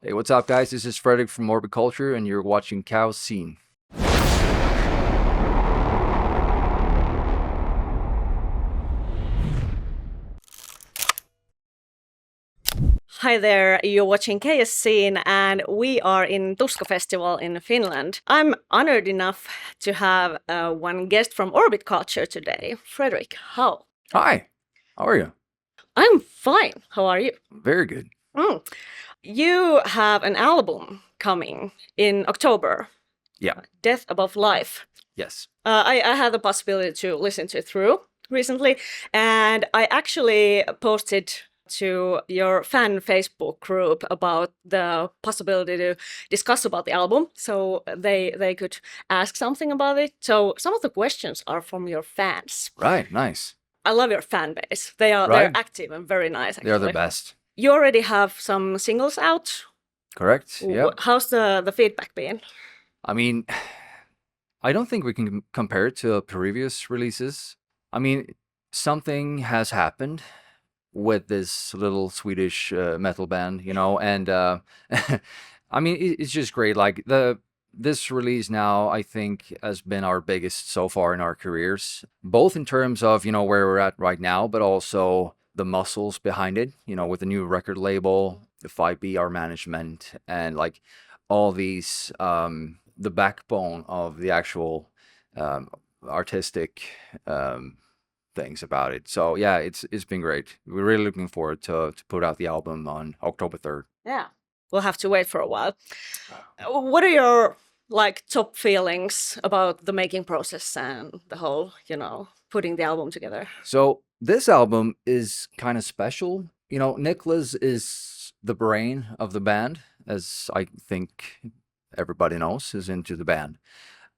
Hey, what's up, guys? This is Fredrik from Morbid Culture, and you're watching Chaoszine. Hi there, you're watching Chaoszine and we are in Tuska Festival in Finland. I'm honored enough to have one guest from Orbit Culture today. Fredrik, how? Hi, how are you? I'm fine. How are you? Very good. Mm. You have an album coming in October. Yeah. Death Above Life. Yes. I had the possibility to listen to it through recently, and I actually posted to your fan Facebook group about the possibility to discuss about the album, so they could ask something about it. So some of the questions are from your fans. Right, nice. I love your fan base. They're Right. active and very nice. Actually. They're the best. You already have some singles out. Correct. Yeah. How's the feedback been? I mean, I don't think we can compare it to previous releases. I mean, something has happened with this little Swedish metal band, and I mean, it's just great. Like this release now, I think, has been our biggest so far in our careers, both in terms of where we're at right now, but also the muscles behind it. With the new record label, the 5B, our management, and like all these, the backbone of the actual artistic things about it. So yeah, it's been great. We're really looking forward to put out the album on October 3rd. Yeah, we'll have to wait for a while. What are your top feelings about the making process and the whole, putting the album together? So this album is kind of special. Nicholas is the brain of the band, as I think everybody knows is into the band.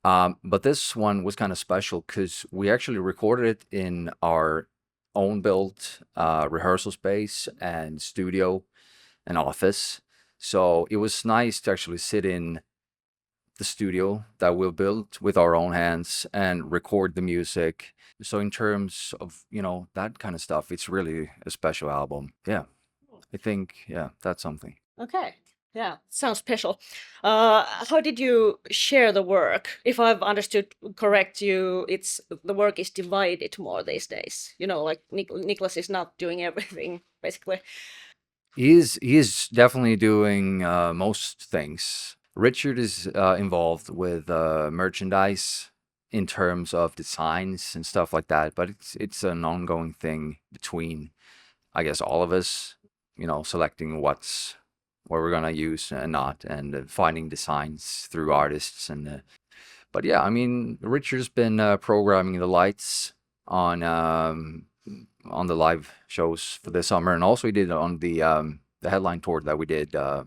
But this one was kind of special because we actually recorded it in our own built rehearsal space and studio and office. So it was nice to actually sit in the studio that we built with our own hands and record the music. So in terms of, that kind of stuff, it's really a special album. Yeah. I think, that's something. Okay. Yeah, sounds special. How did you share the work? If I've understood correct, the work is divided more these days. Like Nicholas is not doing everything basically. He is definitely doing most things. Richard is involved with merchandise in terms of designs and stuff like that, but it's an ongoing thing between, I guess, all of us. Selecting what we're gonna use and not, and finding designs through artists. And but yeah, I mean, Richard's been programming the lights on the live shows for this summer, and also he did it on the headline tour that we did, the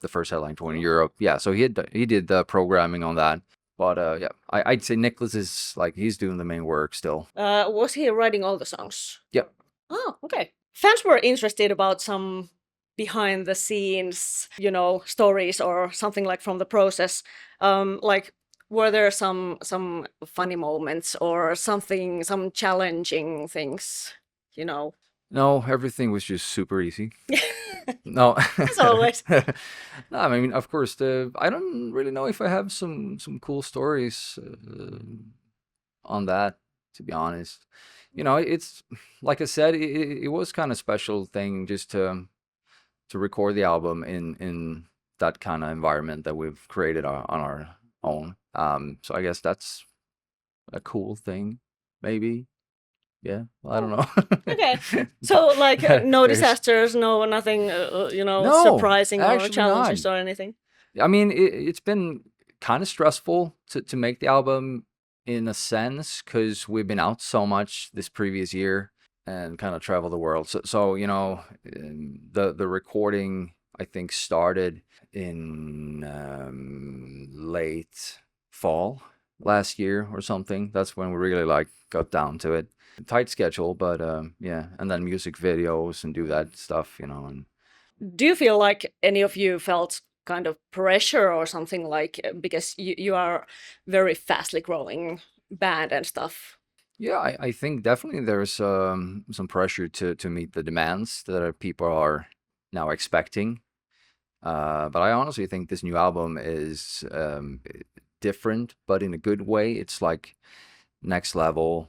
first headline tour in Europe. Yeah, so he did the programming on that. But yeah, I'd say Nicholas is he's doing the main work still. Was he writing all the songs? Yep. Oh, okay. Fans were interested about some behind the scenes, stories or something like from the process. Were there some funny moments or something, some challenging things, No, everything was just super easy. No. As always. No, I mean, of course, I don't really know if I have some cool stories on that, to be honest. It's like I said, it was kind of special thing just to record the album in that kind of environment that we've created on our own. So I guess that's a cool thing, maybe. Yeah, well, I don't know. Okay. So no disasters, nothing, No, surprising or actually challenges not. or anything. I mean, it's been kind of stressful to make the album in a sense because we've been out so much this previous year and kind of travel the world. So the recording I think started in late fall last year or something. That's when we really got down to it. Tight schedule, but yeah, and then music videos and do that stuff, and Do you feel like any of you felt kind of pressure or something because you are very fastly growing band and stuff? yeah, I think definitely there's some pressure to meet the demands that people are now expecting. But I honestly think this new album is different, but in a good way. It's like next level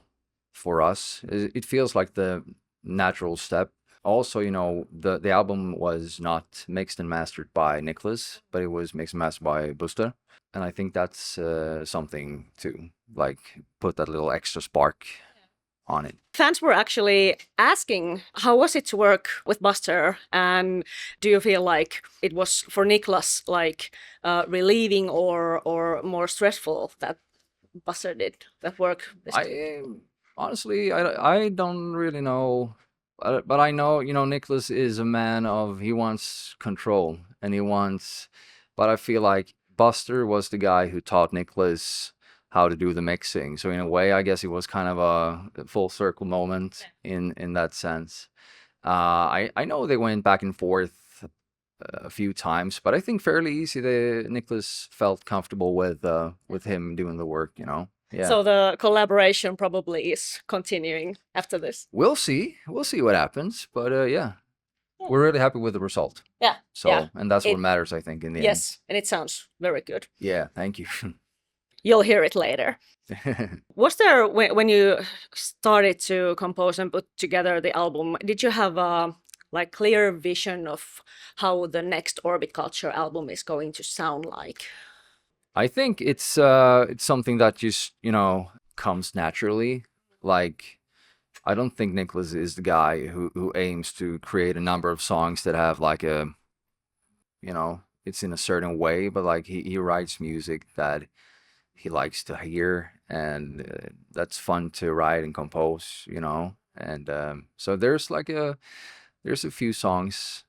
for us. It feels like the natural step. Also, the album was not mixed and mastered by Nicholas, but it was mixed and mastered by Buster. And I think that's something to like put that little extra spark on it. Fans were actually asking how was it to work with Buster, and do you feel like it was for Niklas like relieving or more stressful that Buster did that work? Honestly, I don't really know, but I know Nicholas is a man of he wants control and he wants, but I feel like Buster was the guy who taught Nicholas how to do the mixing. So in a way, I guess it was kind of a full circle moment in that sense. I know they went back and forth a few times, but I think fairly easy. Nicholas felt comfortable with him doing the work. Yeah. So the collaboration probably is continuing after this. We'll see. We'll see what happens. But yeah, we're really happy with the result. Yeah. So, and that's what matters, I think, in the end. Yes, and it sounds very good. Yeah, thank you. You'll hear it later. Was there, when you started to compose and put together the album, did you have a clear vision of how the next Orbit Culture album is going to sound like? I think it's something that just comes naturally. Like, I don't think Nicholas is the guy who aims to create a number of songs that have like a, it's in a certain way, but like he writes music that he likes to hear, and that's fun to write and compose, And so there's a few songs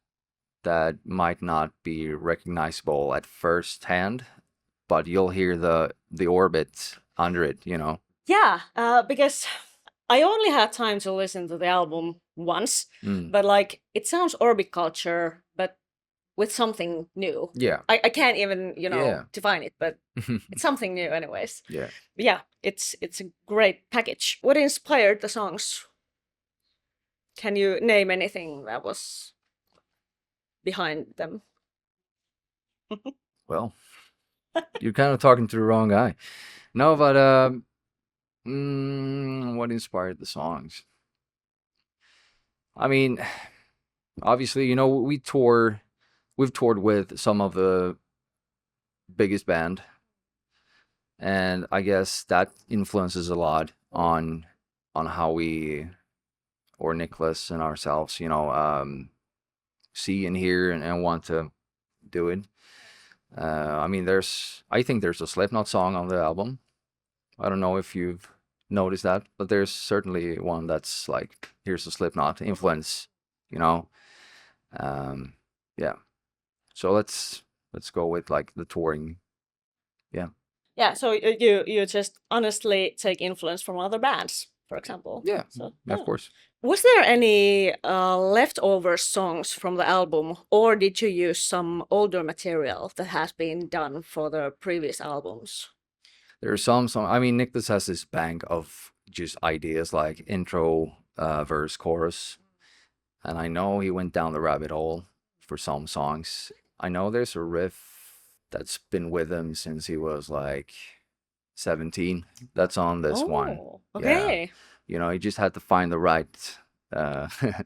that might not be recognizable at first hand, but you'll hear the orbit under it, Yeah, because I only had time to listen to the album once, but like it sounds Orbit Culture, but with something new. Yeah. I can't even, define it, but it's something new anyways. Yeah. But yeah, it's a great package. What inspired the songs? Can you name anything that was behind them? Well, you're kind of talking to the wrong guy. No, but what inspired the songs? I mean, obviously, we've toured with some of the biggest band, and I guess that influences a lot on how we, or Nicholas and ourselves, see and hear and want to do it. I mean, I think there's a Slipknot song on the album. I don't know if you've noticed that, but there's certainly one that's like, here's a Slipknot influence, yeah. So let's go with like the touring. Yeah. Yeah, so you just honestly take influence from other bands, for example. Yeah, so, of course. Was there any leftover songs from the album, or did you use some older material that has been done for the previous albums? There are some. I mean, Nicholas has this bank of just ideas like intro, verse, chorus, and I know he went down the rabbit hole for some songs. I know there's a riff that's been with him since he was like 17. That's on this one. Okay. Yeah. He just had to find the right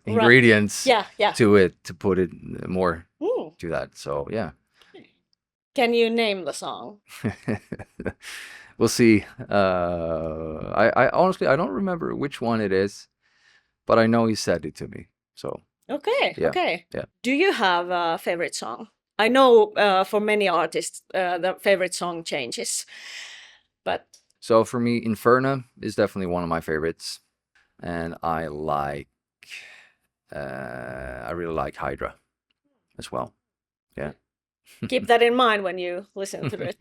ingredients to it to put it more to that. So yeah. Can you name the song? We'll see. I honestly I don't remember which one it is, but I know he said it to me. So okay. Yeah. Okay. Yeah. Do you have a favorite song? I know for many artists the favorite song changes, but so for me, Inferno is definitely one of my favorites, and I really like Hydra as well. Yeah. Keep that in mind when you listen to it.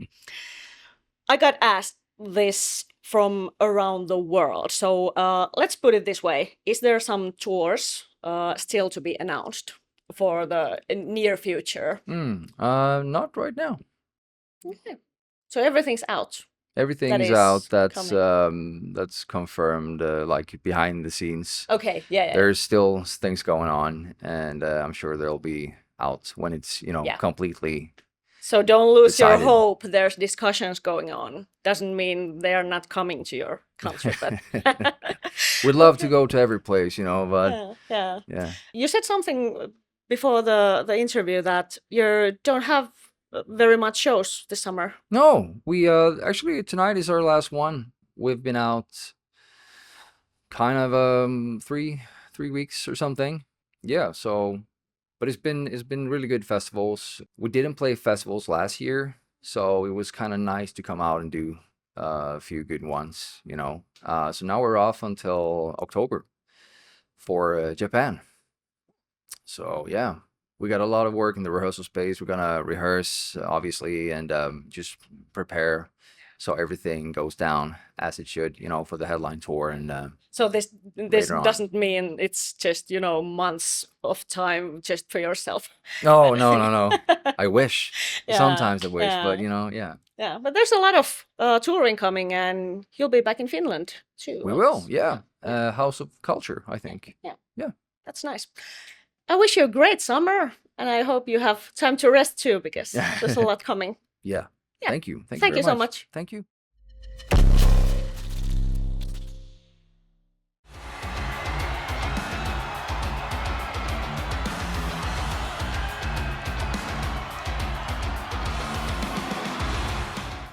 I got asked this from around the world. So let's put it this way. Is there some tours still to be announced for the near future? Not right now. Okay. So everything's out. Everything's out. That's confirmed, like behind the scenes. Okay, yeah. There's still things going on, and I'm sure there'll be out when it's, Yeah. completely So don't lose your decided. hope. There's discussions going on. Doesn't mean they are not coming to your country, but We'd love to go to every place, but yeah. yeah. You said something before the interview that you don't have very much shows this summer. No, we actually tonight is our last one. We've been out kind of 3 weeks or something. Yeah, so but it's been really good festivals. We didn't play festivals last year, so it was kind of nice to come out and do a few good ones, So now we're off until October for Japan. So yeah, we got a lot of work in the rehearsal space. We're gonna rehearse, obviously, and just prepare so everything goes down as it should, for the headline tour and So this later on. doesn't mean it's just months of time just for yourself. No, no. I wish. Yeah, Sometimes I wish, but yeah. yeah. Yeah, but there's a lot of touring coming, and you'll be back in Finland too. We will, yeah. House of Culture, I think. Yeah. Yeah. That's nice. I wish you a great summer, and I hope you have time to rest too, because there's a lot coming. Yeah. Yeah. Thank you. Thank you Thank very you so much. much. Thank you.